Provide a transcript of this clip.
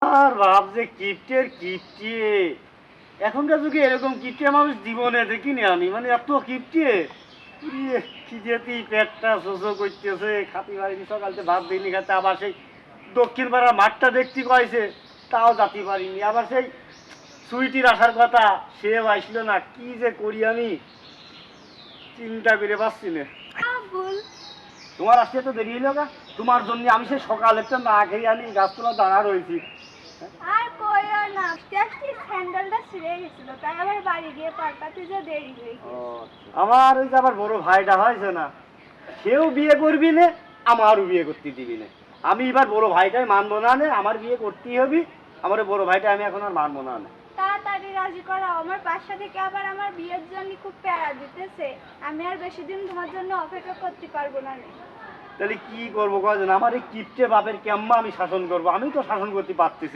আমার বাপ যে কিপ্টের কিপ্টে, এখনকার যুগে এরকম কিপ্টে মানুষ জীবনে দেখিনি আমি, মানে এত কিপ্টে। খিদেতেই পেটটা শোষো করতেছে, খাতি পারিনি, সকালতে ভাত দিইনি খাতে, আবার সেই দক্ষিণ পাড়ার মাঠটা দেখতে কয়েছে, তাও যাতে পারিনি। আবার সেই সুইটির আসার কথা, সেও আসলো না। কি যে করি আমি চিন্তা করে পাচ্ছি না। ভুল। তোমার আসতে তো দেরি হলো গা, তোমার জন্য আমি সেই সকালেরটা না খেয়ে আমি গাছতলা দাঁড়া রয়েছি। আর কইও না, জাস্ট স্যান্ডেলটা ছিঁড়ে গেছিল, তাই আবার বাড়ি গিয়ে পাল্টাতে যে দেরি হয়ে গেছে। আমার ওই যে আবার বড় ভাইটা হয়েছে না, সেও বিয়ে করবি না, আমারও বিয়ে করতে দিবি না। আমি এবার বড় ভাইটাই মানবো না, নে আমার বিয়ে করতেই হবি। আমার বড় ভাইটা আমি এখন আর মানবো না। তাড়াতাড়ি রাজি করাও, আমার বাসা থেকে আবার আমার বিয়ের জন্য খুব প্যারা দিতেছে। আমি আর বেশি দিন তোমার জন্য অপেক্ষা করতে পারবো না। তাহলে কি করবো কজন? আমার এই কিপ্টে বাপের কেম্মা আমি শাসন করবো? আমি তো শাসন করতে পারতেছি।